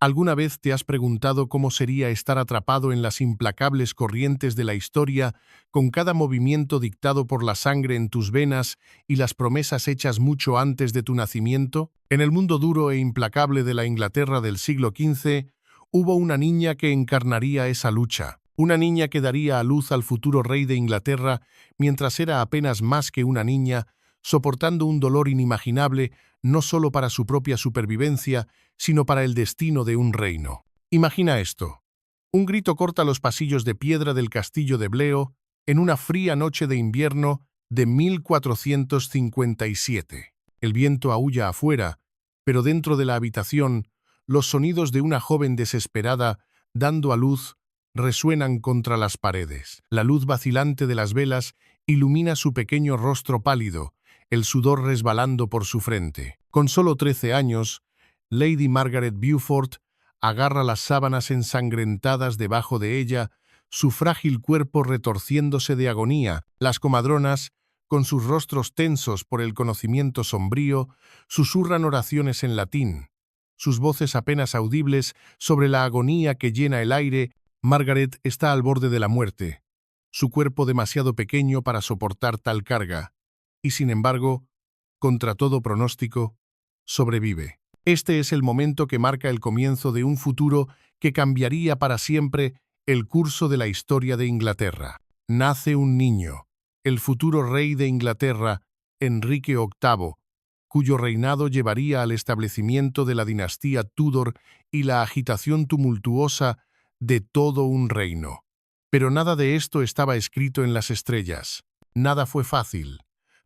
¿Alguna vez te has preguntado cómo sería estar atrapado en las implacables corrientes de la historia, con cada movimiento dictado por la sangre en tus venas y las promesas hechas mucho antes de tu nacimiento? En el mundo duro e implacable de la Inglaterra del siglo XV, hubo una niña que encarnaría esa lucha. Una niña que daría a luz al futuro rey de Inglaterra mientras era apenas más que una niña, soportando un dolor inimaginable no solo para su propia supervivencia, sino para el destino de un reino. Imagina esto. Un grito corta los pasillos de piedra del castillo de Bleo en una fría noche de invierno de 1457. El viento aúlla afuera, pero dentro de la habitación, los sonidos de una joven desesperada, dando a luz, resuenan contra las paredes. La luz vacilante de las velas ilumina su pequeño rostro pálido, el sudor resbalando por su frente. Con solo 13 años, Lady Margaret Beaufort agarra las sábanas ensangrentadas debajo de ella, su frágil cuerpo retorciéndose de agonía. Las comadronas, con sus rostros tensos por el conocimiento sombrío, susurran oraciones en latín. Sus voces apenas audibles sobre la agonía que llena el aire. Margaret está al borde de la muerte, su cuerpo demasiado pequeño para soportar tal carga, y sin embargo, contra todo pronóstico, sobrevive. Este es el momento que marca el comienzo de un futuro que cambiaría para siempre el curso de la historia de Inglaterra. Nace un niño, el futuro rey de Inglaterra, Enrique VIII, cuyo reinado llevaría al establecimiento de la dinastía Tudor y la agitación tumultuosa de todo un reino. Pero nada de esto estaba escrito en las estrellas. Nada fue fácil.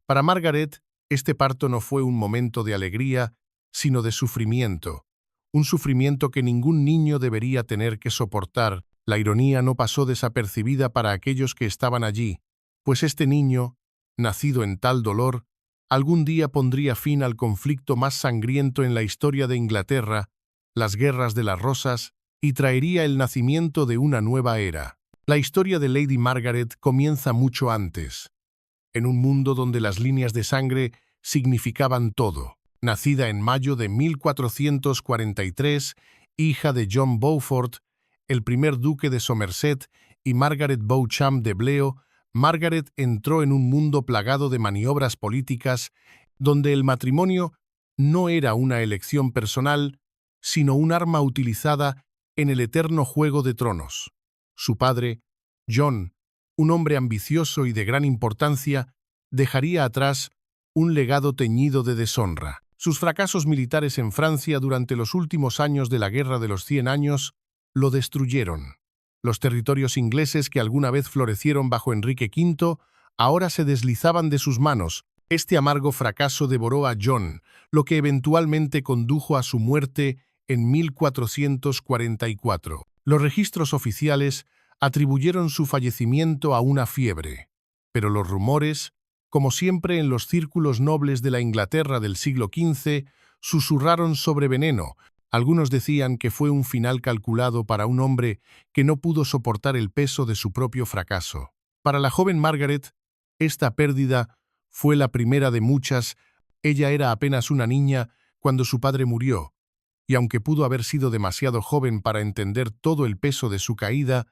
Para Margaret, este parto no fue un momento de alegría, sino de sufrimiento. Un sufrimiento que ningún niño debería tener que soportar. La ironía no pasó desapercibida para aquellos que estaban allí, pues este niño, nacido en tal dolor, algún día pondría fin al conflicto más sangriento en la historia de Inglaterra, las guerras de las rosas, y traería el nacimiento de una nueva era. La historia de Lady Margaret comienza mucho antes, en un mundo donde las líneas de sangre significaban todo. Nacida en mayo de 1443, hija de John Beaufort, el primer duque de Somerset, y Margaret Beauchamp de Bleo, Margaret entró en un mundo plagado de maniobras políticas, donde el matrimonio no era una elección personal, sino un arma utilizada en el eterno juego de tronos. Su padre, John, un hombre ambicioso y de gran importancia, dejaría atrás un legado teñido de deshonra. Sus fracasos militares en Francia durante los últimos años de la Guerra de los 100 años lo destruyeron. Los territorios ingleses que alguna vez florecieron bajo Enrique V ahora se deslizaban de sus manos. Este amargo fracaso devoró a John, lo que eventualmente condujo a su muerte en 1444. Los registros oficiales atribuyeron su fallecimiento a una fiebre, pero los rumores, como siempre en los círculos nobles de la Inglaterra del siglo XV, susurraron sobre veneno. Algunos decían que fue un final calculado para un hombre que no pudo soportar el peso de su propio fracaso. Para la joven Margaret, esta pérdida fue la primera de muchas. Ella era apenas una niña cuando su padre murió, y aunque pudo haber sido demasiado joven para entender todo el peso de su caída,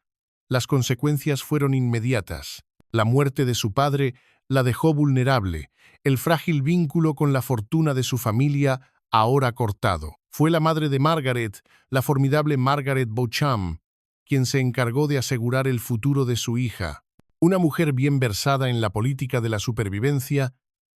las consecuencias fueron inmediatas. La muerte de su padre la dejó vulnerable, el frágil vínculo con la fortuna de su familia ahora cortado. Fue la madre de Margaret, la formidable Margaret Beauchamp, quien se encargó de asegurar el futuro de su hija. Una mujer bien versada en la política de la supervivencia,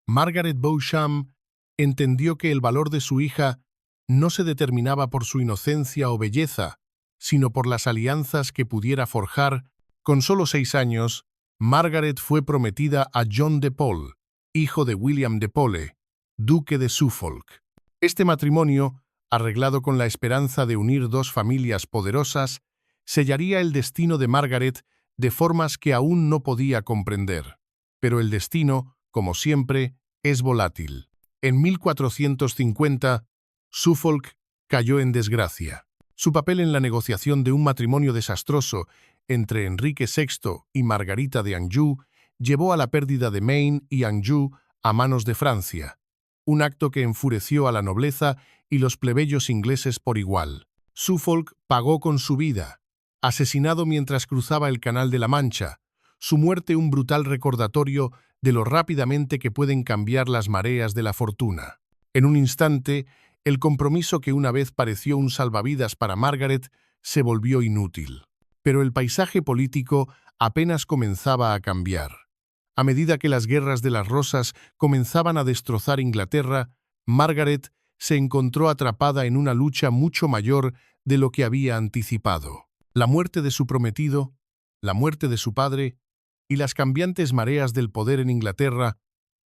Margaret Beauchamp entendió que el valor de su hija no se determinaba por su inocencia o belleza, sino por las alianzas que pudiera forjar. Con solo 6 años, Margaret fue prometida a John de Paule, hijo de William de Pole, duque de Suffolk. Este matrimonio, arreglado con la esperanza de unir dos familias poderosas, sellaría el destino de Margaret de formas que aún no podía comprender. Pero el destino, como siempre, es volátil. En 1450, Suffolk cayó en desgracia. Su papel en la negociación de un matrimonio desastroso entre Enrique VI y Margarita de Anjou llevó a la pérdida de Maine y Anjou a manos de Francia, un acto que enfureció a la nobleza y los plebeyos ingleses por igual. Suffolk pagó con su vida, asesinado mientras cruzaba el Canal de la Mancha, su muerte un brutal recordatorio de lo rápidamente que pueden cambiar las mareas de la fortuna. En un instante, el compromiso que una vez pareció un salvavidas para Margaret se volvió inútil. Pero el paisaje político apenas comenzaba a cambiar. A medida que las guerras de las Rosas comenzaban a destrozar Inglaterra, Margaret se encontró atrapada en una lucha mucho mayor de lo que había anticipado. La muerte de su prometido, la muerte de su padre y las cambiantes mareas del poder en Inglaterra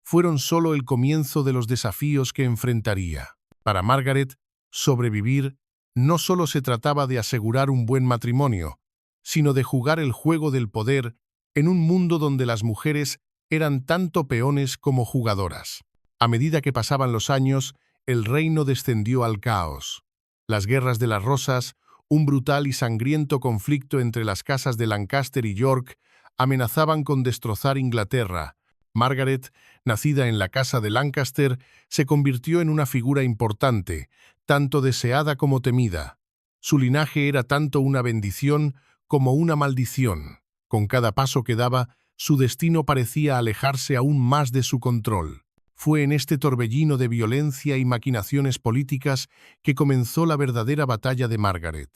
fueron solo el comienzo de los desafíos que enfrentaría. Para Margaret, sobrevivir no solo se trataba de asegurar un buen matrimonio, sino de jugar el juego del poder en un mundo donde las mujeres eran tanto peones como jugadoras. A medida que pasaban los años, el reino descendió al caos. Las guerras de las Rosas, un brutal y sangriento conflicto entre las casas de Lancaster y York, amenazaban con destrozar Inglaterra. Margaret, nacida en la casa de Lancaster, se convirtió en una figura importante, tanto deseada como temida. Su linaje era tanto una bendición como una maldición. Con cada paso que daba, su destino parecía alejarse aún más de su control. Fue en este torbellino de violencia y maquinaciones políticas que comenzó la verdadera batalla de Margaret.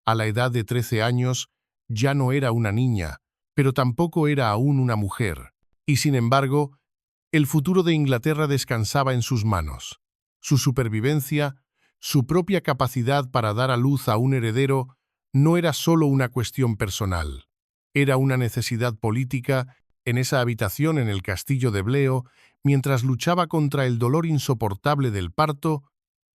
A la edad de 13 años, ya no era una niña, pero tampoco era aún una mujer. Y sin embargo, el futuro de Inglaterra descansaba en sus manos. Su supervivencia, su propia capacidad para dar a luz a un heredero, no era solo una cuestión personal. Era una necesidad política. En esa habitación en el castillo de Bleo, mientras luchaba contra el dolor insoportable del parto,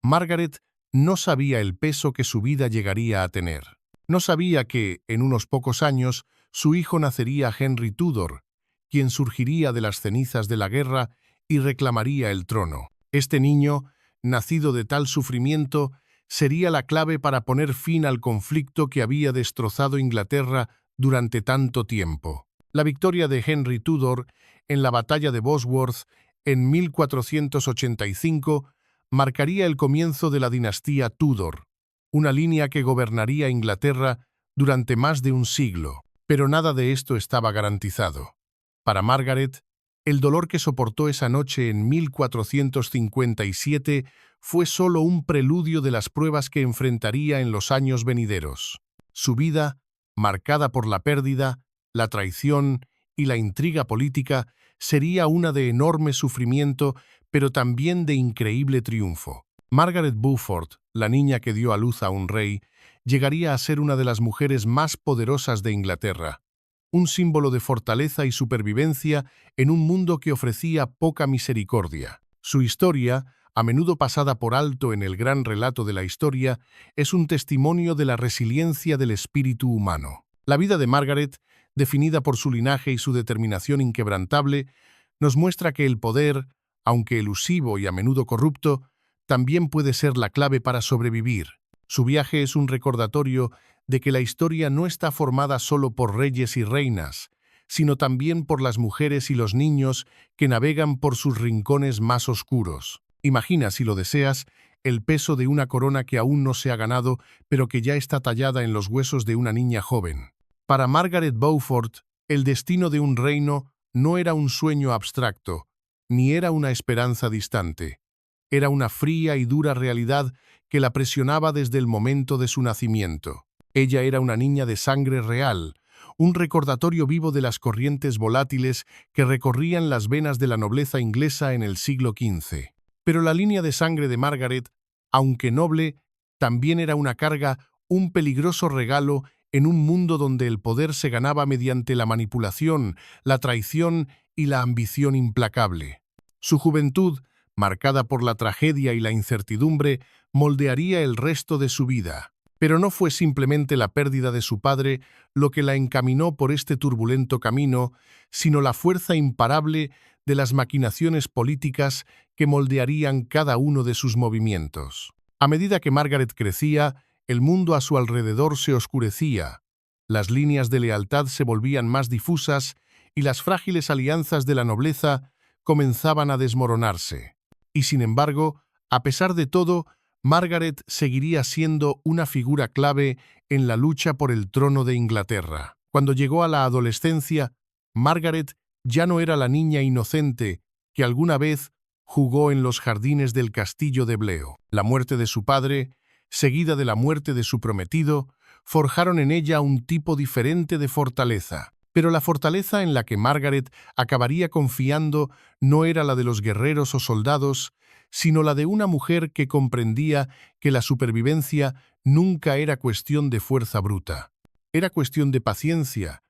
Margaret no sabía el peso que su vida llegaría a tener. No sabía que, en unos pocos años, su hijo nacería Henry Tudor, quien surgiría de las cenizas de la guerra y reclamaría el trono. Este niño, nacido de tal sufrimiento, sería la clave para poner fin al conflicto que había destrozado Inglaterra durante tanto tiempo. La victoria de Henry Tudor en la batalla de Bosworth en 1485 marcaría el comienzo de la dinastía Tudor, una línea que gobernaría Inglaterra durante más de un siglo. Pero nada de esto estaba garantizado. Para Margaret, el dolor que soportó esa noche en 1457 fue solo un preludio de las pruebas que enfrentaría en los años venideros. Su vida, marcada por la pérdida, la traición y la intriga política, sería una de enorme sufrimiento, pero también de increíble triunfo. Margaret Beaufort, la niña que dio a luz a un rey, llegaría a ser una de las mujeres más poderosas de Inglaterra, un símbolo de fortaleza y supervivencia en un mundo que ofrecía poca misericordia. Su historia, a menudo pasada por alto en el gran relato de la historia, es un testimonio de la resiliencia del espíritu humano. La vida de Margaret, definida por su linaje y su determinación inquebrantable, nos muestra que el poder, aunque elusivo y a menudo corrupto, también puede ser la clave para sobrevivir. Su viaje es un recordatorio de que la historia no está formada solo por reyes y reinas, sino también por las mujeres y los niños que navegan por sus rincones más oscuros. Imagina, si lo deseas, el peso de una corona que aún no se ha ganado, pero que ya está tallada en los huesos de una niña joven. Para Margaret Beaufort, el destino de un reino no era un sueño abstracto, ni era una esperanza distante. Era una fría y dura realidad que la presionaba desde el momento de su nacimiento. Ella era una niña de sangre real, un recordatorio vivo de las corrientes volátiles que recorrían las venas de la nobleza inglesa en el siglo XV. Pero la línea de sangre de Margaret, aunque noble, también era una carga, un peligroso regalo en un mundo donde el poder se ganaba mediante la manipulación, la traición y la ambición implacable. Su juventud, marcada por la tragedia y la incertidumbre, moldearía el resto de su vida. Pero no fue simplemente la pérdida de su padre lo que la encaminó por este turbulento camino, sino la fuerza imparable de las maquinaciones políticas que moldearían cada uno de sus movimientos. A medida que Margaret crecía, el mundo a su alrededor se oscurecía, las líneas de lealtad se volvían más difusas y las frágiles alianzas de la nobleza comenzaban a desmoronarse. Y sin embargo, a pesar de todo, Margaret seguiría siendo una figura clave en la lucha por el trono de Inglaterra. Cuando llegó a la adolescencia, Margaret ya no era la niña inocente que alguna vez jugó en los jardines del castillo de Bleo. La muerte de su padre, seguida de la muerte de su prometido, forjaron en ella un tipo diferente de fortaleza. Pero la fortaleza en la que Margaret acabaría confiando no era la de los guerreros o soldados, sino la de una mujer que comprendía que la supervivencia nunca era cuestión de fuerza bruta. Era cuestión de paciencia,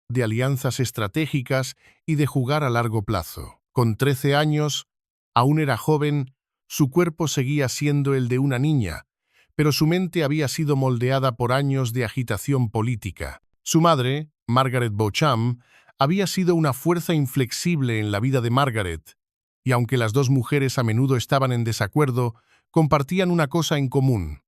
de alianzas estratégicas y de jugar a largo plazo. Con 13 años, aún era joven, su cuerpo seguía siendo el de una niña, pero su mente había sido moldeada por años de agitación política. Su madre, Margaret Beauchamp, había sido una fuerza inflexible en la vida de Margaret, y aunque las dos mujeres a menudo estaban en desacuerdo, compartían una cosa en común: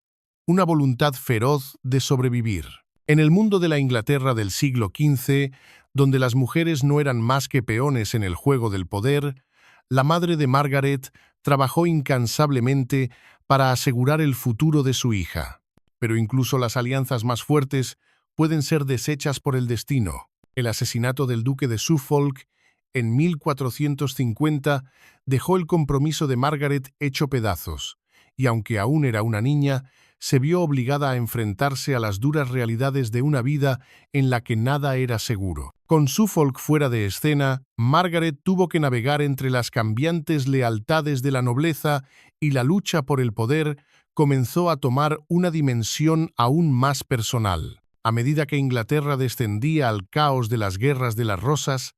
una voluntad feroz de sobrevivir. En el mundo de la Inglaterra del siglo XV, donde las mujeres no eran más que peones en el juego del poder, la madre de Margaret trabajó incansablemente para asegurar el futuro de su hija. Pero incluso las alianzas más fuertes pueden ser deshechas por el destino. El asesinato del duque de Suffolk en 1450 dejó el compromiso de Margaret hecho pedazos, y aunque aún era una niña, se vio obligada a enfrentarse a las duras realidades de una vida en la que nada era seguro. Con Suffolk fuera de escena, Margaret tuvo que navegar entre las cambiantes lealtades de la nobleza, y la lucha por el poder comenzó a tomar una dimensión aún más personal. A medida que Inglaterra descendía al caos de las guerras de las rosas,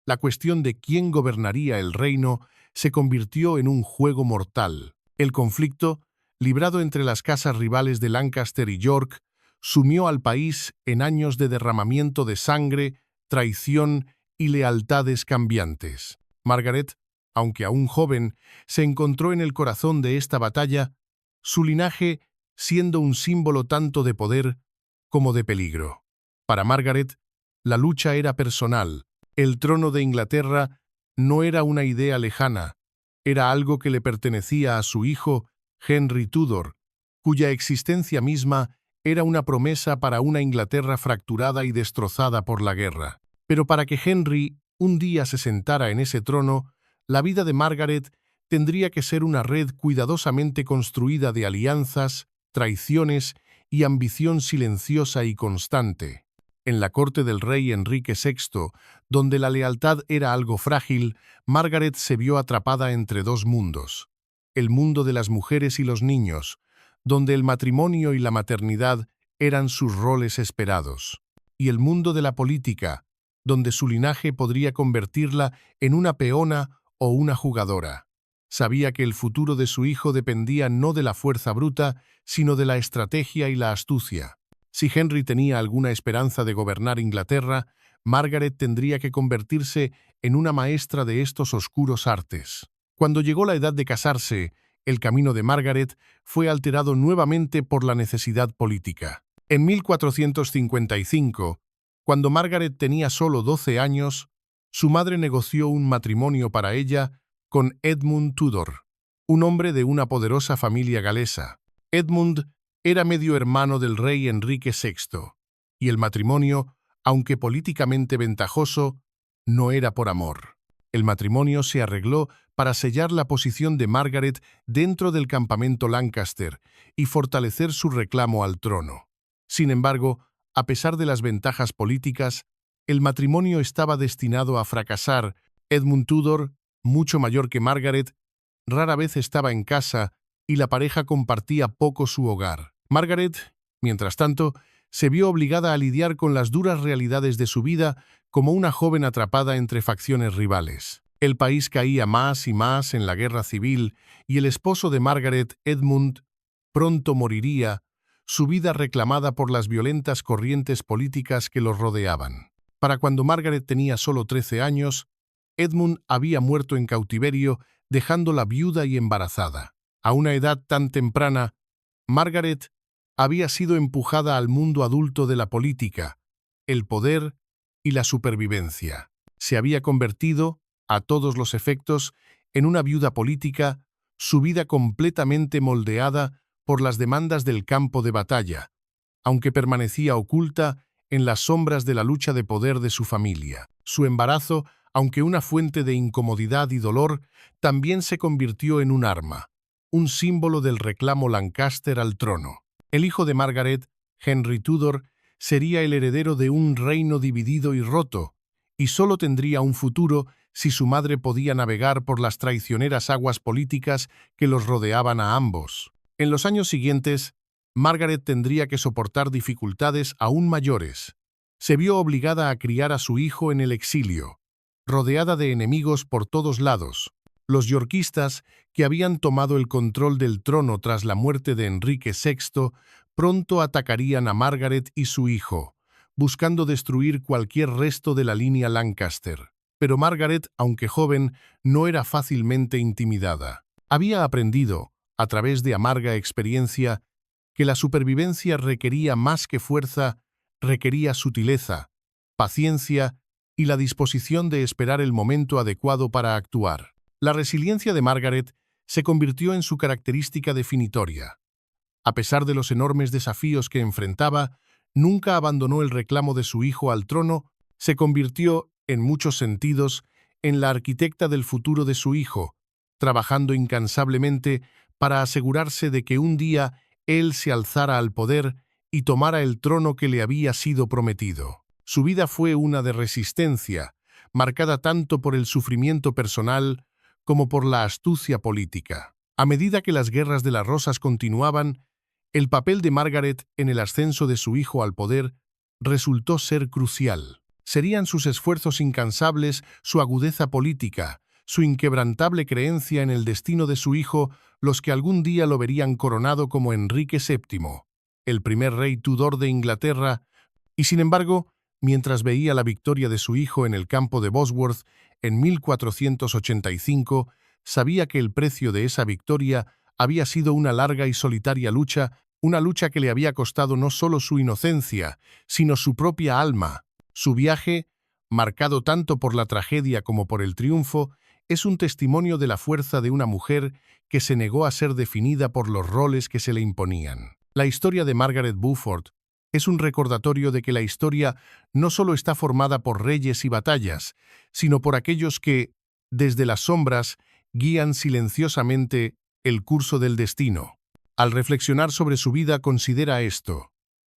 la cuestión de quién gobernaría el reino se convirtió en un juego mortal. El conflicto, librado entre las casas rivales de Lancaster y York, sumió al país en años de derramamiento de sangre, traición y lealtades cambiantes. Margaret, aunque aún joven, se encontró en el corazón de esta batalla, su linaje siendo un símbolo tanto de poder como de peligro. Para Margaret, la lucha era personal. El trono de Inglaterra no era una idea lejana, era algo que le pertenecía a su hijo, Henry Tudor, cuya existencia misma era una promesa para una Inglaterra fracturada y destrozada por la guerra. Pero para que Henry un día se sentara en ese trono, la vida de Margaret tendría que ser una red cuidadosamente construida de alianzas, traiciones y ambición silenciosa y constante. En la corte del rey Enrique VI, donde la lealtad era algo frágil, Margaret se vio atrapada entre dos mundos: el mundo de las mujeres y los niños, donde el matrimonio y la maternidad eran sus roles esperados, y el mundo de la política, donde su linaje podría convertirla en una peona o una jugadora. Sabía que el futuro de su hijo dependía no de la fuerza bruta, sino de la estrategia y la astucia. Si Henry tenía alguna esperanza de gobernar Inglaterra, Margaret tendría que convertirse en una maestra de estos oscuros artes. Cuando llegó la edad de casarse, el camino de Margaret fue alterado nuevamente por la necesidad política. En 1455, cuando Margaret tenía solo 12 años, su madre negoció un matrimonio para ella con Edmund Tudor, un hombre de una poderosa familia galesa. Edmund era medio hermano del rey Enrique VI, y el matrimonio, aunque políticamente ventajoso, no era por amor. El matrimonio se arregló para sellar la posición de Margaret dentro del campamento Lancaster y fortalecer su reclamo al trono. Sin embargo, a pesar de las ventajas políticas, el matrimonio estaba destinado a fracasar. Edmund Tudor, mucho mayor que Margaret, rara vez estaba en casa y la pareja compartía poco su hogar. Margaret, mientras tanto, se vio obligada a lidiar con las duras realidades de su vida como una joven atrapada entre facciones rivales. El país caía más y más en la guerra civil y el esposo de Margaret, Edmund, pronto moriría, su vida reclamada por las violentas corrientes políticas que los rodeaban. Para cuando Margaret tenía solo 13 años, Edmund había muerto en cautiverio, dejándola viuda y embarazada. A una edad tan temprana, Margaret había sido empujada al mundo adulto de la política, el poder y la supervivencia. Se había convertido, a todos los efectos, en una viuda política, su vida completamente moldeada por las demandas del campo de batalla, aunque permanecía oculta en las sombras de la lucha de poder de su familia. Su embarazo, aunque una fuente de incomodidad y dolor, también se convirtió en un arma, un símbolo del reclamo Lancaster al trono. El hijo de Margaret, Henry Tudor, sería el heredero de un reino dividido y roto, y solo tendría un futuro si su madre podía navegar por las traicioneras aguas políticas que los rodeaban a ambos. En los años siguientes, Margaret tendría que soportar dificultades aún mayores. Se vio obligada a criar a su hijo en el exilio, rodeada de enemigos por todos lados. Los yorkistas, que habían tomado el control del trono tras la muerte de Enrique VI, pronto atacarían a Margaret y su hijo, buscando destruir cualquier resto de la línea Lancaster. Pero Margaret, aunque joven, no era fácilmente intimidada. Había aprendido, a través de amarga experiencia, que la supervivencia requería más que fuerza, requería sutileza, paciencia y la disposición de esperar el momento adecuado para actuar. La resiliencia de Margaret se convirtió en su característica definitoria. A pesar de los enormes desafíos que enfrentaba, nunca abandonó el reclamo de su hijo al trono, se convirtió, en muchos sentidos, en la arquitecta del futuro de su hijo, trabajando incansablemente para asegurarse de que un día él se alzara al poder y tomara el trono que le había sido prometido. Su vida fue una de resistencia, marcada tanto por el sufrimiento personal como por la astucia política. A medida que las guerras de las rosas continuaban, el papel de Margaret en el ascenso de su hijo al poder resultó ser crucial. Serían sus esfuerzos incansables, su agudeza política, su inquebrantable creencia en el destino de su hijo los que algún día lo verían coronado como Enrique VII, el primer rey Tudor de Inglaterra, y sin embargo, mientras veía la victoria de su hijo en el campo de Bosworth en 1485, sabía que el precio de esa victoria había sido una larga y solitaria lucha, una lucha que le había costado no solo su inocencia, sino su propia alma. Su viaje, marcado tanto por la tragedia como por el triunfo, es un testimonio de la fuerza de una mujer que se negó a ser definida por los roles que se le imponían. La historia de Margaret Beaufort es un recordatorio de que la historia no solo está formada por reyes y batallas, sino por aquellos que, desde las sombras, guían silenciosamente el curso del destino. Al reflexionar sobre su vida, considera esto.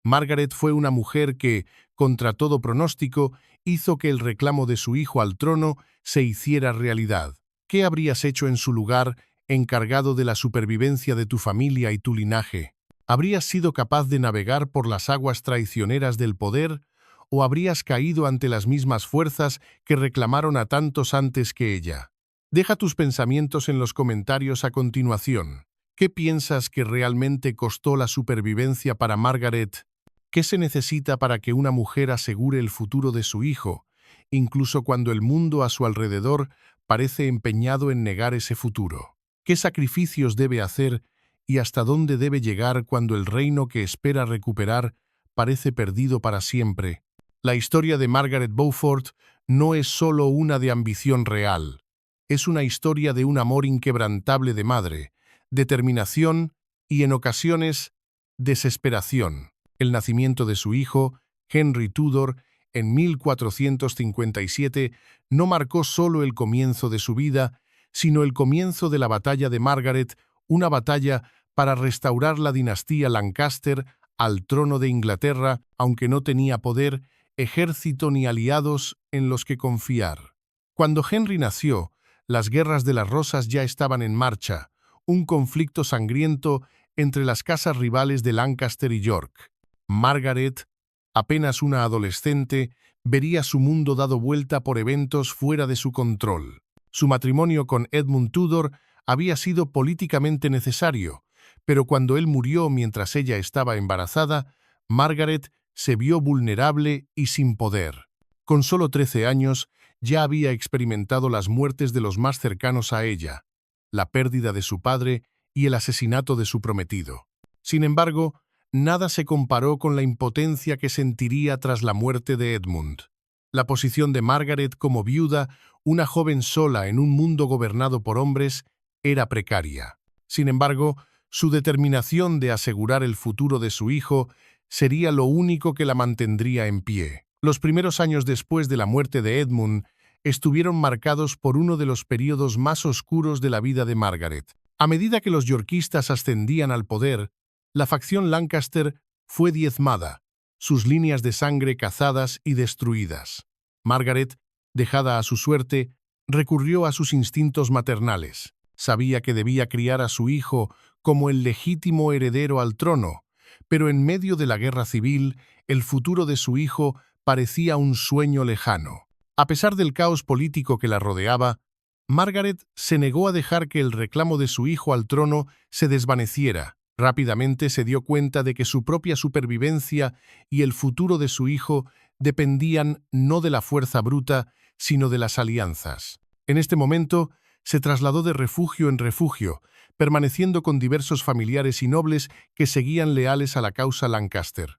Margaret fue una mujer que, contra todo pronóstico, hizo que el reclamo de su hijo al trono se hiciera realidad. ¿Qué habrías hecho en su lugar, encargado de la supervivencia de tu familia y tu linaje? ¿Habrías sido capaz de navegar por las aguas traicioneras del poder o habrías caído ante las mismas fuerzas que reclamaron a tantos antes que ella? Deja tus pensamientos en los comentarios a continuación. ¿Qué piensas que realmente costó la supervivencia para Margaret? ¿Qué se necesita para que una mujer asegure el futuro de su hijo, incluso cuando el mundo a su alrededor parece empeñado en negar ese futuro? ¿Qué sacrificios debe hacer y hasta dónde debe llegar cuando el reino que espera recuperar parece perdido para siempre? La historia de Margaret Beaufort no es solo una de ambición real, es una historia de un amor inquebrantable de madre, determinación y, en ocasiones, desesperación. El nacimiento de su hijo, Henry Tudor, en 1457, no marcó solo el comienzo de su vida, sino el comienzo de la batalla de Margaret, una batalla para restaurar la dinastía Lancaster al trono de Inglaterra, aunque no tenía poder, ejército ni aliados en los que confiar. Cuando Henry nació, las guerras de las rosas ya estaban en marcha, un conflicto sangriento entre las casas rivales de Lancaster y York. Margaret, apenas una adolescente, vería su mundo dado vuelta por eventos fuera de su control. Su matrimonio con Edmund Tudor había sido políticamente necesario, pero cuando él murió mientras ella estaba embarazada, Margaret se vio vulnerable y sin poder. Con solo 13 años, ya había experimentado las muertes de los más cercanos a ella, la pérdida de su padre y el asesinato de su prometido. Sin embargo, nada se comparó con la impotencia que sentiría tras la muerte de Edmund. La posición de Margaret como viuda, una joven sola en un mundo gobernado por hombres, era precaria. Sin embargo, Su determinación de asegurar el futuro de su hijo sería lo único que la mantendría en pie. Los primeros años después de la muerte de Edmund estuvieron marcados por uno de los períodos más oscuros de la vida de Margaret. A medida que los yorkistas ascendían al poder, la facción Lancaster fue diezmada, sus líneas de sangre cazadas y destruidas. Margaret, dejada a su suerte, recurrió a sus instintos maternales. Sabía que debía criar a su hijo como el legítimo heredero al trono, pero en medio de la guerra civil, el futuro de su hijo parecía un sueño lejano. A pesar del caos político que la rodeaba, Margaret se negó a dejar que el reclamo de su hijo al trono se desvaneciera. Rápidamente se dio cuenta de que su propia supervivencia y el futuro de su hijo dependían no de la fuerza bruta, sino de las alianzas. En este momento, se trasladó de refugio en refugio, permaneciendo con diversos familiares y nobles que seguían leales a la causa Lancaster.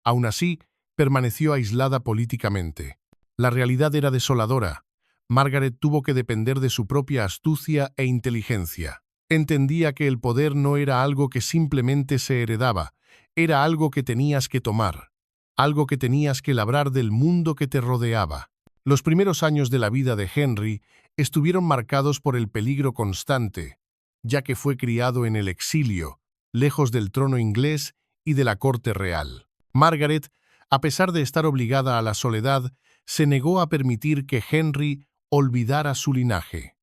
Aún así, permaneció aislada políticamente. La realidad era desoladora. Margaret tuvo que depender de su propia astucia e inteligencia. Entendía que el poder no era algo que simplemente se heredaba, era algo que tenías que tomar, algo que tenías que labrar del mundo que te rodeaba. Los primeros años de la vida de Henry estuvieron marcados por el peligro constante, ya que fue criado en el exilio, lejos del trono inglés y de la corte real. Margaret, a pesar de estar obligada a la soledad, se negó a permitir que Henry olvidara su linaje.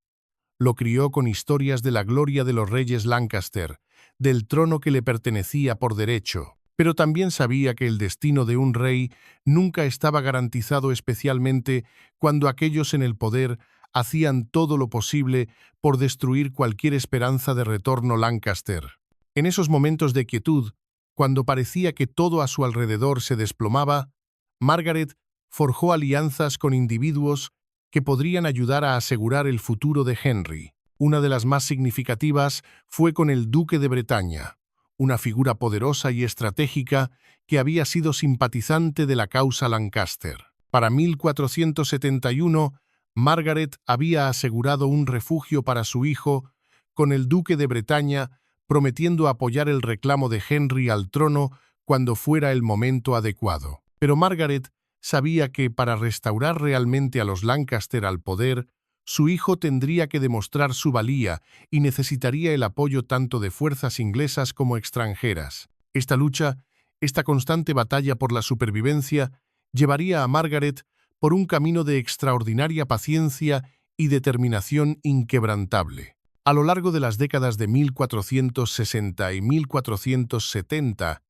Lo crió con historias de la gloria de los reyes Lancaster, del trono que le pertenecía por derecho, pero también sabía que el destino de un rey nunca estaba garantizado, especialmente cuando aquellos en el poder hacían todo lo posible por destruir cualquier esperanza de retorno Lancaster. En esos momentos de quietud, cuando parecía que todo a su alrededor se desplomaba, Margaret forjó alianzas con individuos que podrían ayudar a asegurar el futuro de Henry. Una de las más significativas fue con el duque de Bretaña, una figura poderosa y estratégica que había sido simpatizante de la causa Lancaster. Para 1471, Margaret había asegurado un refugio para su hijo con el duque de Bretaña, prometiendo apoyar el reclamo de Henry al trono cuando fuera el momento adecuado. Pero Margaret sabía que para restaurar realmente a los Lancaster al poder, su hijo tendría que demostrar su valía y necesitaría el apoyo tanto de fuerzas inglesas como extranjeras. Esta lucha, esta constante batalla por la supervivencia, llevaría a Margaret por un camino de extraordinaria paciencia y determinación inquebrantable. A lo largo de las décadas de 1460 y 1470,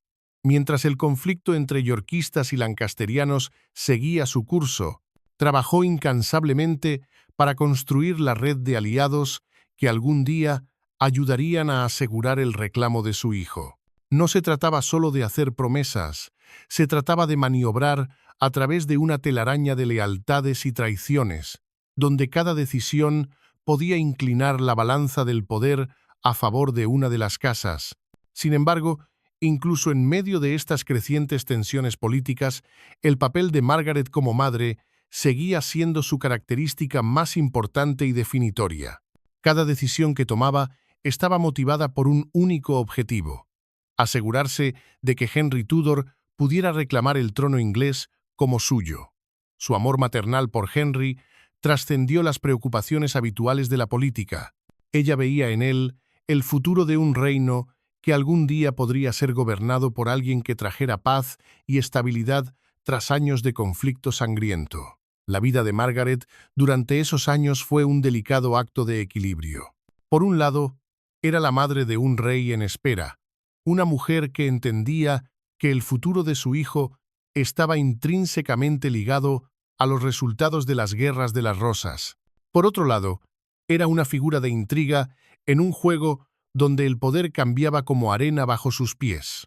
mientras el conflicto entre yorkistas y lancasterianos seguía su curso, trabajó incansablemente para construir la red de aliados que algún día ayudarían a asegurar el reclamo de su hijo. No se trataba solo de hacer promesas, se trataba de maniobrar a través de una telaraña de lealtades y traiciones, donde cada decisión podía inclinar la balanza del poder a favor de una de las casas. Sin embargo, incluso en medio de estas crecientes tensiones políticas, el papel de Margaret como madre seguía siendo su característica más importante y definitoria. Cada decisión que tomaba estaba motivada por un único objetivo: asegurarse de que Henry Tudor pudiera reclamar el trono inglés como suyo. Su amor maternal por Henry trascendió las preocupaciones habituales de la política. Ella veía en él el futuro de un reino que algún día podría ser gobernado por alguien que trajera paz y estabilidad tras años de conflicto sangriento. La vida de Margaret durante esos años fue un delicado acto de equilibrio. Por un lado, era la madre de un rey en espera, una mujer que entendía que el futuro de su hijo estaba intrínsecamente ligado a los resultados de las guerras de las rosas. Por otro lado, era una figura de intriga en un juego donde el poder cambiaba como arena bajo sus pies.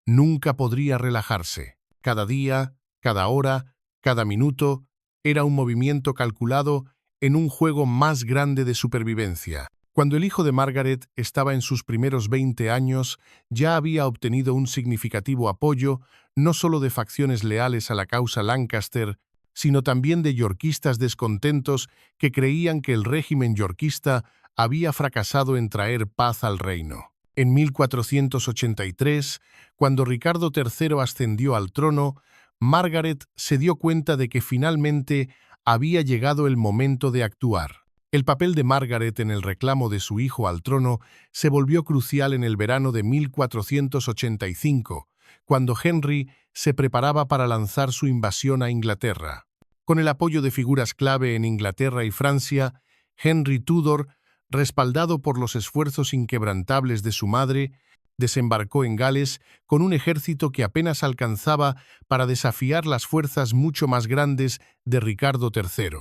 Nunca podría relajarse. Cada día, cada hora, cada minuto, era un movimiento calculado en un juego más grande de supervivencia. Cuando el hijo de Margaret estaba en sus primeros 20 años, ya había obtenido un significativo apoyo, no solo de facciones leales a la causa Lancaster, sino también de yorkistas descontentos que creían que el régimen yorkista había fracasado en traer paz al reino. En 1483, cuando Ricardo III ascendió al trono, Margaret se dio cuenta de que finalmente había llegado el momento de actuar. El papel de Margaret en el reclamo de su hijo al trono se volvió crucial en el verano de 1485, cuando Henry se preparaba para lanzar su invasión a Inglaterra. Con el apoyo de figuras clave en Inglaterra y Francia, Henry Tudor, respaldado por los esfuerzos inquebrantables de su madre, desembarcó en Gales con un ejército que apenas alcanzaba para desafiar las fuerzas mucho más grandes de Ricardo III.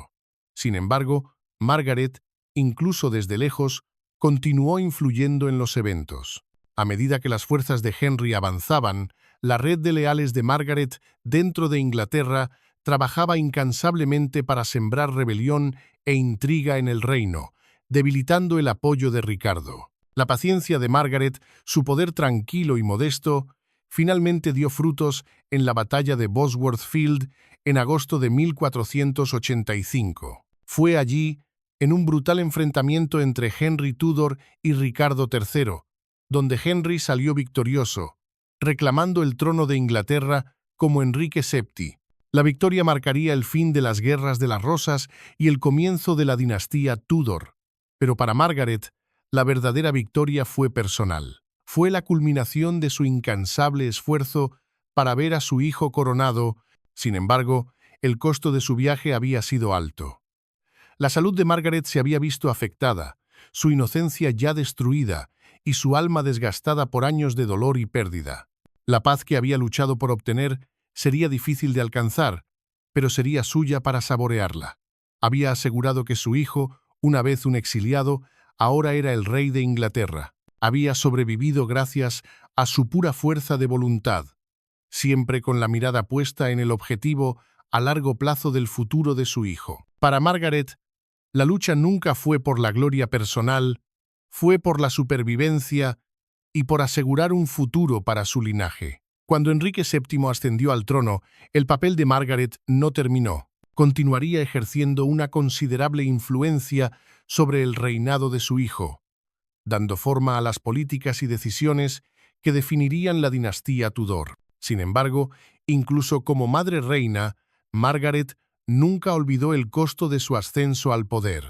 Sin embargo, Margaret, incluso desde lejos, continuó influyendo en los eventos. A medida que las fuerzas de Henry avanzaban, la red de leales de Margaret dentro de Inglaterra trabajaba incansablemente para sembrar rebelión e intriga en el reino, debilitando el apoyo de Ricardo. La paciencia de Margaret, su poder tranquilo y modesto, finalmente dio frutos en la batalla de Bosworth Field en agosto de 1485. Fue allí, en un brutal enfrentamiento entre Henry Tudor y Ricardo III, donde Henry salió victorioso, reclamando el trono de Inglaterra como Enrique VII. La victoria marcaría el fin de las Guerras de las Rosas y el comienzo de la dinastía Tudor. Pero para Margaret, la verdadera victoria fue personal. Fue la culminación de su incansable esfuerzo para ver a su hijo coronado. Sin embargo, el costo de su viaje había sido alto. La salud de Margaret se había visto afectada, su inocencia ya destruida y su alma desgastada por años de dolor y pérdida. La paz que había luchado por obtener sería difícil de alcanzar, pero sería suya para saborearla. Había asegurado que su hijo, una vez un exiliado, ahora era el rey de Inglaterra. Había sobrevivido gracias a su pura fuerza de voluntad, siempre con la mirada puesta en el objetivo a largo plazo del futuro de su hijo. Para Margaret, la lucha nunca fue por la gloria personal, fue por la supervivencia y por asegurar un futuro para su linaje. Cuando Enrique VII ascendió al trono, el papel de Margaret no terminó. Continuaría ejerciendo una considerable influencia sobre el reinado de su hijo, dando forma a las políticas y decisiones que definirían la dinastía Tudor. Sin embargo, incluso como madre reina, Margaret nunca olvidó el costo de su ascenso al poder.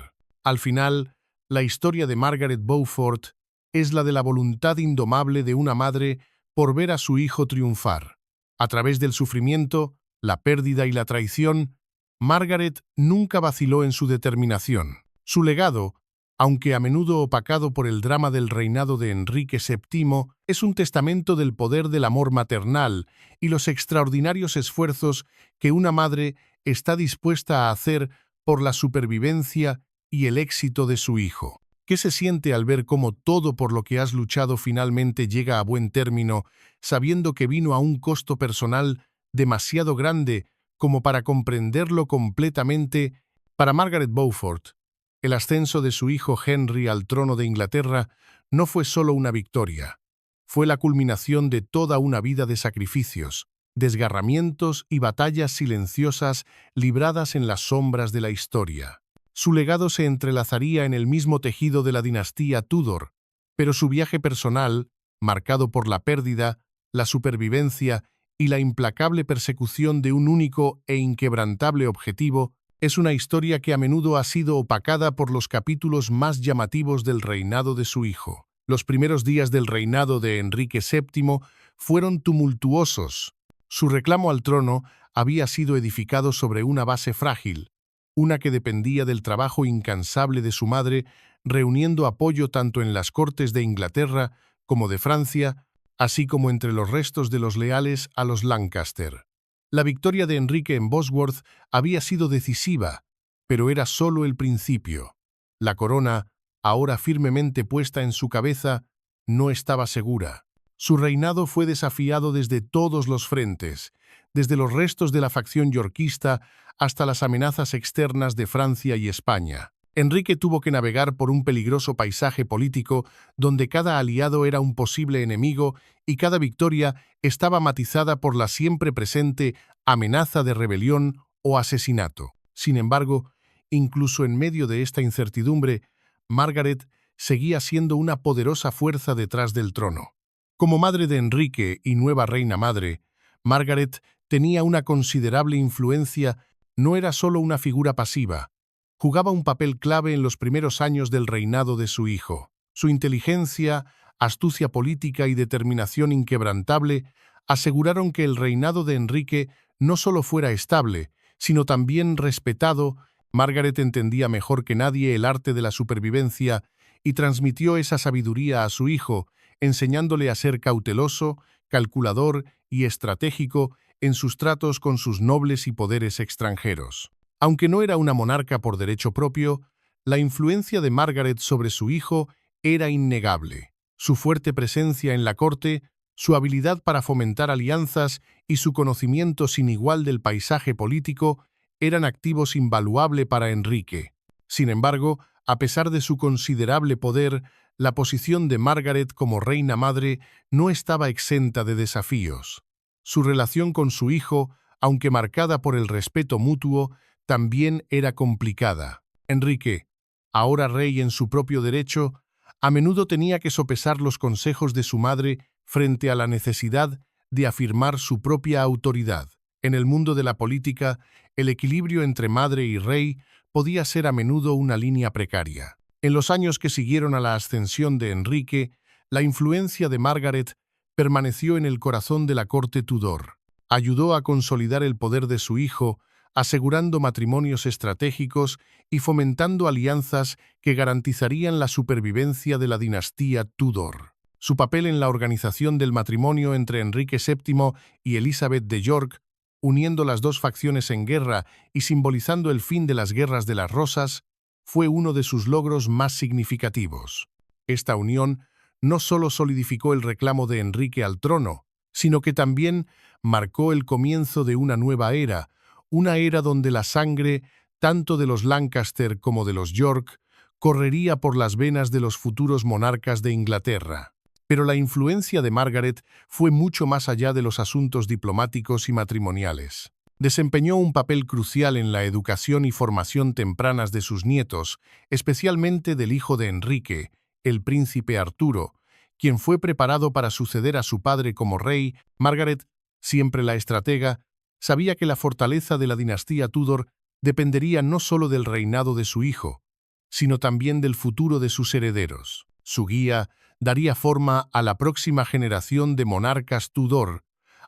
Al final, la historia de Margaret Beaufort es la de la voluntad indomable de una madre por ver a su hijo triunfar. A través del sufrimiento, la pérdida y la traición, Margaret nunca vaciló en su determinación. Su legado, aunque a menudo opacado por el drama del reinado de Enrique VII, es un testamento del poder del amor maternal y los extraordinarios esfuerzos que una madre está dispuesta a hacer por la supervivencia y el éxito de su hijo. ¿Qué se siente al ver cómo todo por lo que has luchado finalmente llega a buen término, sabiendo que vino a un costo personal demasiado grande como para comprenderlo completamente? Para Margaret Beaufort, el ascenso de su hijo Henry al trono de Inglaterra no fue solo una victoria, fue la culminación de toda una vida de sacrificios, desgarramientos y batallas silenciosas libradas en las sombras de la historia. Su legado se entrelazaría en el mismo tejido de la dinastía Tudor, pero su viaje personal, marcado por la pérdida, la supervivencia y la implacable persecución de un único e inquebrantable objetivo, es una historia que a menudo ha sido opacada por los capítulos más llamativos del reinado de su hijo. Los primeros días del reinado de Enrique VII fueron tumultuosos. Su reclamo al trono había sido edificado sobre una base frágil, una que dependía del trabajo incansable de su madre, reuniendo apoyo tanto en las cortes de Inglaterra como de Francia, así como entre los restos de los leales a los Lancaster. La victoria de Enrique en Bosworth había sido decisiva, pero era solo el principio. La corona, ahora firmemente puesta en su cabeza, no estaba segura. Su reinado fue desafiado desde todos los frentes, desde los restos de la facción yorkista hasta las amenazas externas de Francia y España. Enrique tuvo que navegar por un peligroso paisaje político donde cada aliado era un posible enemigo y cada victoria estaba matizada por la siempre presente amenaza de rebelión o asesinato. Sin embargo, incluso en medio de esta incertidumbre, Margaret seguía siendo una poderosa fuerza detrás del trono. Como madre de Enrique y nueva reina madre, Margaret tenía una considerable influencia. No era solo una figura pasiva, jugaba un papel clave en los primeros años del reinado de su hijo. Su inteligencia, astucia política y determinación inquebrantable aseguraron que el reinado de Enrique no solo fuera estable, sino también respetado. Margaret entendía mejor que nadie el arte de la supervivencia y transmitió esa sabiduría a su hijo, enseñándole a ser cauteloso, calculador y estratégico en sus tratos con sus nobles y poderes extranjeros. Aunque no era una monarca por derecho propio, la influencia de Margaret sobre su hijo era innegable. Su fuerte presencia en la corte, su habilidad para fomentar alianzas y su conocimiento sin igual del paisaje político eran activos invaluables para Enrique. Sin embargo, a pesar de su considerable poder, la posición de Margaret como reina madre no estaba exenta de desafíos. Su relación con su hijo, aunque marcada por el respeto mutuo, también era complicada. Enrique, ahora rey en su propio derecho, a menudo tenía que sopesar los consejos de su madre frente a la necesidad de afirmar su propia autoridad. En el mundo de la política, el equilibrio entre madre y rey podía ser a menudo una línea precaria. En los años que siguieron a la ascensión de Enrique, la influencia de Margaret permaneció en el corazón de la corte Tudor. Ayudó a consolidar el poder de su hijo, asegurando matrimonios estratégicos y fomentando alianzas que garantizarían la supervivencia de la dinastía Tudor. Su papel en la organización del matrimonio entre Enrique VII y Elizabeth de York, uniendo las dos facciones en guerra y simbolizando el fin de las guerras de las rosas, fue uno de sus logros más significativos. Esta unión no solo solidificó el reclamo de Enrique al trono, sino que también marcó el comienzo de una nueva era, una era donde la sangre, tanto de los Lancaster como de los York, correría por las venas de los futuros monarcas de Inglaterra. Pero la influencia de Margaret fue mucho más allá de los asuntos diplomáticos y matrimoniales. Desempeñó un papel crucial en la educación y formación tempranas de sus nietos, especialmente del hijo de Enrique, el príncipe Arturo, quien fue preparado para suceder a su padre como rey. Margaret, siempre la estratega, sabía que la fortaleza de la dinastía Tudor dependería no solo del reinado de su hijo, sino también del futuro de sus herederos. Su guía daría forma a la próxima generación de monarcas Tudor,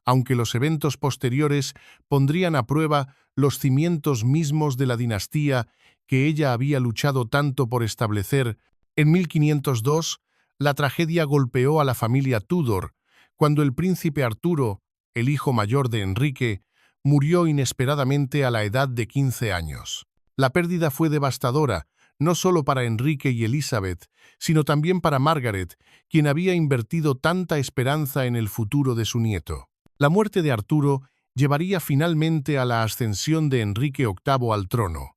aunque los eventos posteriores pondrían a prueba los cimientos mismos de la dinastía que ella había luchado tanto por establecer. En 1502, la tragedia golpeó a la familia Tudor, cuando el príncipe Arturo, el hijo mayor de Enrique, murió inesperadamente a la edad de 15 años. La pérdida fue devastadora, no solo para Enrique y Elizabeth, sino también para Margaret, quien había invertido tanta esperanza en el futuro de su nieto. La muerte de Arturo llevaría finalmente a la ascensión de Enrique VIII al trono,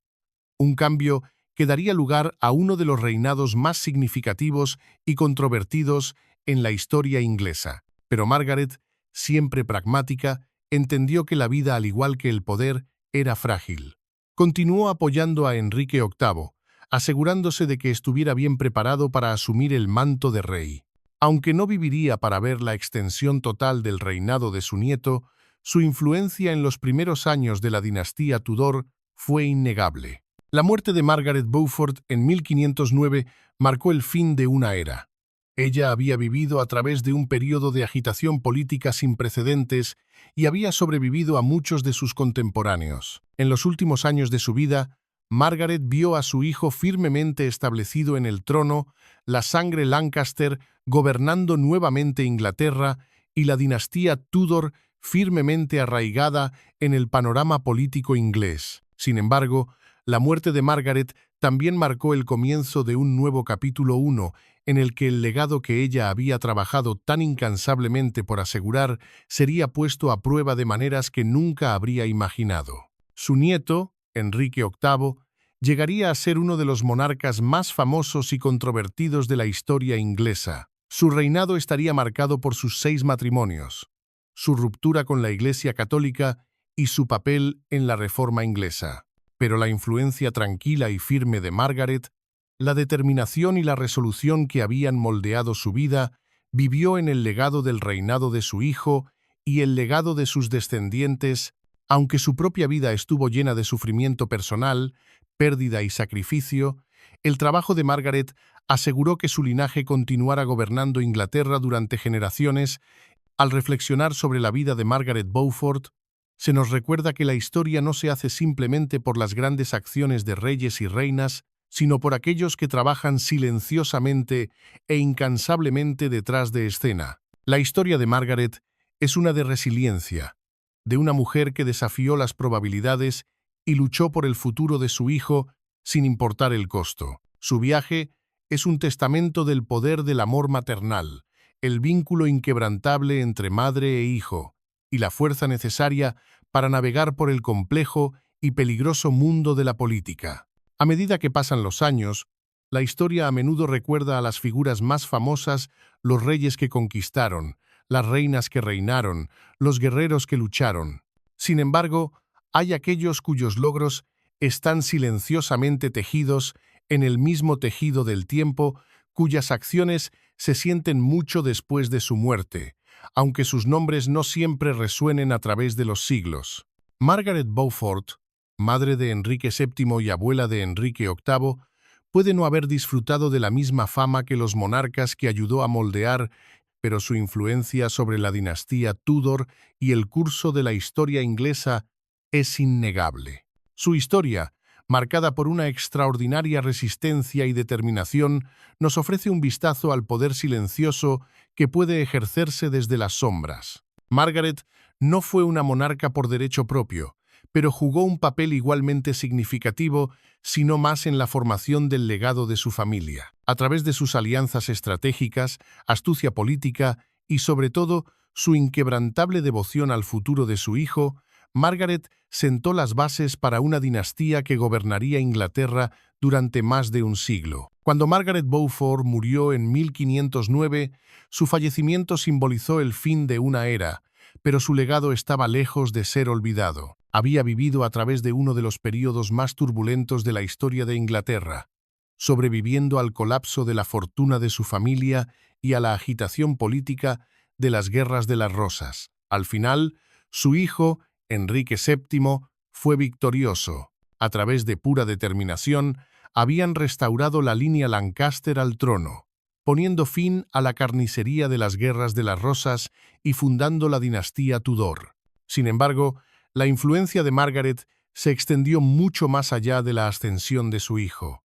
un cambio que daría lugar a uno de los reinados más significativos y controvertidos en la historia inglesa. Pero Margaret, siempre pragmática, entendió que la vida, al igual que el poder, era frágil. Continuó apoyando a Enrique VIII, asegurándose de que estuviera bien preparado para asumir el manto de rey. Aunque no viviría para ver la extensión total del reinado de su nieto, su influencia en los primeros años de la dinastía Tudor fue innegable. La muerte de Margaret Beaufort en 1509 marcó el fin de una era. Ella había vivido a través de un periodo de agitación política sin precedentes y había sobrevivido a muchos de sus contemporáneos. En los últimos años de su vida, Margaret vio a su hijo firmemente establecido en el trono, la sangre Lancaster gobernando nuevamente Inglaterra y la dinastía Tudor firmemente arraigada en el panorama político inglés. Sin embargo, la muerte de Margaret también marcó el comienzo de un nuevo capítulo 1, en el que el legado que ella había trabajado tan incansablemente por asegurar sería puesto a prueba de maneras que nunca habría imaginado. Su nieto, Enrique VIII, llegaría a ser uno de los monarcas más famosos y controvertidos de la historia inglesa. Su reinado estaría marcado por sus 6 matrimonios, su ruptura con la Iglesia Católica y su papel en la Reforma inglesa. Pero la influencia tranquila y firme de Margaret La determinación y la resolución que habían moldeado su vida vivió en el legado del reinado de su hijo y el legado de sus descendientes, aunque su propia vida estuvo llena de sufrimiento personal, pérdida y sacrificio. El trabajo de Margaret aseguró que su linaje continuara gobernando Inglaterra durante generaciones. Al reflexionar sobre la vida de Margaret Beaufort, se nos recuerda que la historia no se hace simplemente por las grandes acciones de reyes y reinas, sino por aquellos que trabajan silenciosamente e incansablemente detrás de escena. La historia de Margaret es una de resiliencia, de una mujer que desafió las probabilidades y luchó por el futuro de su hijo sin importar el costo. Su viaje es un testamento del poder del amor maternal, el vínculo inquebrantable entre madre e hijo, y la fuerza necesaria para navegar por el complejo y peligroso mundo de la política. A medida que pasan los años, la historia a menudo recuerda a las figuras más famosas, los reyes que conquistaron, las reinas que reinaron, los guerreros que lucharon. Sin embargo, hay aquellos cuyos logros están silenciosamente tejidos en el mismo tejido del tiempo, cuyas acciones se sienten mucho después de su muerte, aunque sus nombres no siempre resuenen a través de los siglos. Margaret Beaufort, madre de Enrique VII y abuela de Enrique VIII, puede no haber disfrutado de la misma fama que los monarcas que ayudó a moldear, pero su influencia sobre la dinastía Tudor y el curso de la historia inglesa es innegable. Su historia, marcada por una extraordinaria resistencia y determinación, nos ofrece un vistazo al poder silencioso que puede ejercerse desde las sombras. Margaret no fue una monarca por derecho propio, pero jugó un papel igualmente significativo, si no más en la formación del legado de su familia. A través de sus alianzas estratégicas, astucia política y, sobre todo, su inquebrantable devoción al futuro de su hijo, Margaret sentó las bases para una dinastía que gobernaría Inglaterra durante más de un siglo. Cuando Margaret Beaufort murió en 1509, su fallecimiento simbolizó el fin de una era, pero su legado estaba lejos de ser olvidado. Había vivido a través de uno de los períodos más turbulentos de la historia de Inglaterra, sobreviviendo al colapso de la fortuna de su familia y a la agitación política de las Guerras de las Rosas. Al final, su hijo, Enrique VII, fue victorioso. A través de pura determinación, habían restaurado la línea Lancaster al trono, poniendo fin a la carnicería de las Guerras de las Rosas y fundando la dinastía Tudor. Sin embargo, la influencia de Margaret se extendió mucho más allá de la ascensión de su hijo.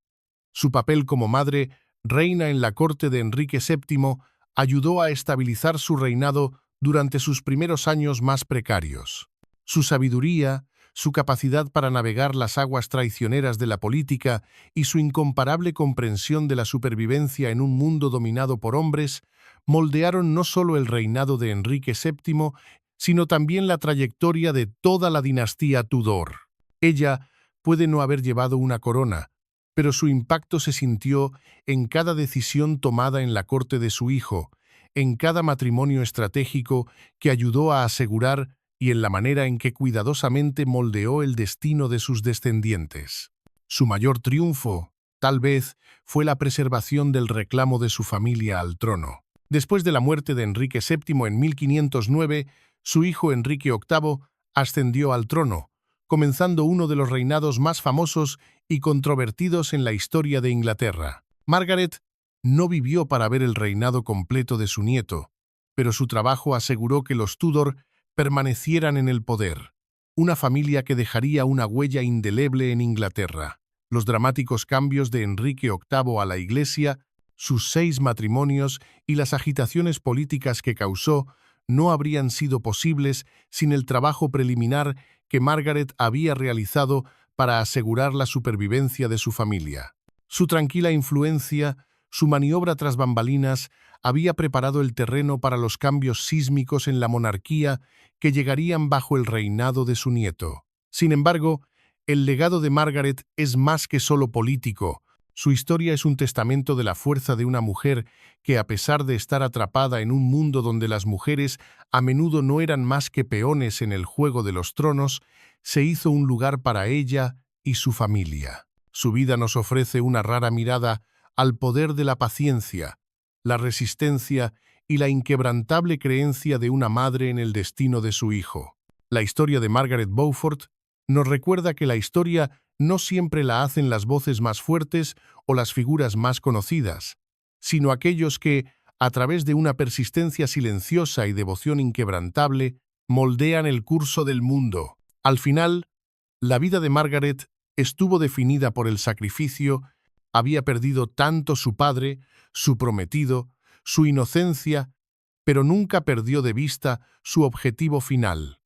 Su papel como madre, reina en la corte de Enrique VII, ayudó a estabilizar su reinado durante sus primeros años más precarios. Su sabiduría, su capacidad para navegar las aguas traicioneras de la política y su incomparable comprensión de la supervivencia en un mundo dominado por hombres, moldearon no solo el reinado de Enrique VII, sino también la trayectoria de toda la dinastía Tudor. Ella puede no haber llevado una corona, pero su impacto se sintió en cada decisión tomada en la corte de su hijo, en cada matrimonio estratégico que ayudó a asegurar y en la manera en que cuidadosamente moldeó el destino de sus descendientes. Su mayor triunfo, tal vez, fue la preservación del reclamo de su familia al trono. Después de la muerte de Enrique VII en 1509, su hijo Enrique VIII ascendió al trono, comenzando uno de los reinados más famosos y controvertidos en la historia de Inglaterra. Margaret no vivió para ver el reinado completo de su nieto, pero su trabajo aseguró que los Tudor permanecieran en el poder, una familia que dejaría una huella indeleble en Inglaterra. Los dramáticos cambios de Enrique VIII a la Iglesia, sus 6 matrimonios y las agitaciones políticas que causó no habrían sido posibles sin el trabajo preliminar que Margaret había realizado para asegurar la supervivencia de su familia. Su tranquila influencia, su maniobra tras bambalinas, había preparado el terreno para los cambios sísmicos en la monarquía que llegarían bajo el reinado de su nieto. Sin embargo, el legado de Margaret es más que solo político. Su historia es un testamento de la fuerza de una mujer que, a pesar de estar atrapada en un mundo donde las mujeres a menudo no eran más que peones en el juego de los tronos, se hizo un lugar para ella y su familia. Su vida nos ofrece una rara mirada al poder de la paciencia, la resistencia y la inquebrantable creencia de una madre en el destino de su hijo. La historia de Margaret Beaufort nos recuerda que la historia no siempre la hacen las voces más fuertes o las figuras más conocidas, sino aquellos que, a través de una persistencia silenciosa y devoción inquebrantable, moldean el curso del mundo. Al final, la vida de Margaret estuvo definida por el sacrificio. Había perdido tanto su padre, su prometido, su inocencia, pero nunca perdió de vista su objetivo final: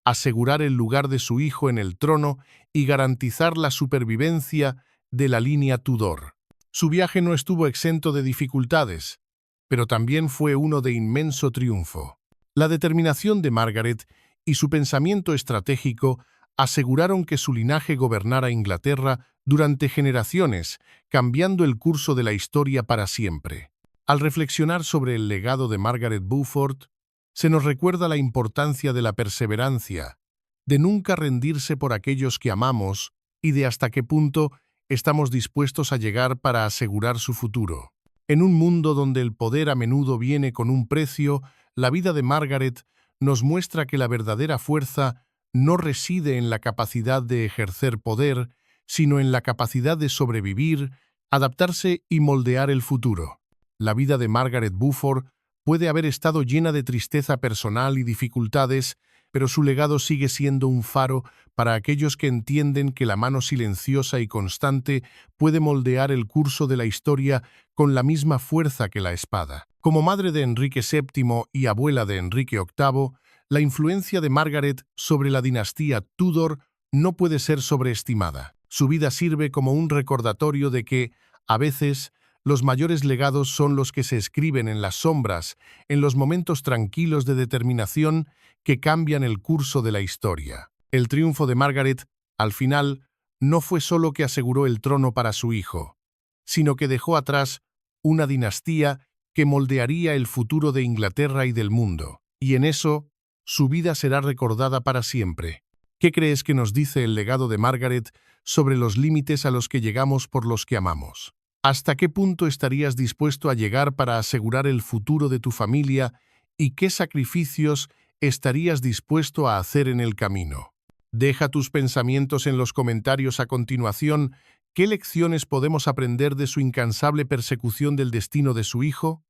asegurar el lugar de su hijo en el trono y garantizar la supervivencia de la línea Tudor. Su viaje no estuvo exento de dificultades, pero también fue uno de inmenso triunfo. La determinación de Margaret y su pensamiento estratégico aseguraron que su linaje gobernara Inglaterra durante generaciones, cambiando el curso de la historia para siempre. Al reflexionar sobre el legado de Margaret Beaufort, se nos recuerda la importancia de la perseverancia, de nunca rendirse por aquellos que amamos y de hasta qué punto estamos dispuestos a llegar para asegurar su futuro. En un mundo donde el poder a menudo viene con un precio, la vida de Margaret nos muestra que la verdadera fuerza no reside en la capacidad de ejercer poder, sino en la capacidad de sobrevivir, adaptarse y moldear el futuro. La vida de Margaret Beaufort puede haber estado llena de tristeza personal y dificultades, pero su legado sigue siendo un faro para aquellos que entienden que la mano silenciosa y constante puede moldear el curso de la historia con la misma fuerza que la espada. Como madre de Enrique VII y abuela de Enrique VIII, la influencia de Margaret sobre la dinastía Tudor no puede ser sobreestimada. Su vida sirve como un recordatorio de que, a veces, los mayores legados son los que se escriben en las sombras, en los momentos tranquilos de determinación que cambian el curso de la historia. El triunfo de Margaret, al final, no fue solo que aseguró el trono para su hijo, sino que dejó atrás una dinastía que moldearía el futuro de Inglaterra y del mundo. Y en eso, su vida será recordada para siempre. ¿Qué crees que nos dice el legado de Margaret sobre los límites a los que llegamos por los que amamos? ¿Hasta qué punto estarías dispuesto a llegar para asegurar el futuro de tu familia y qué sacrificios estarías dispuesto a hacer en el camino? Deja tus pensamientos en los comentarios a continuación. ¿Qué lecciones podemos aprender de su incansable persecución del destino de su hijo?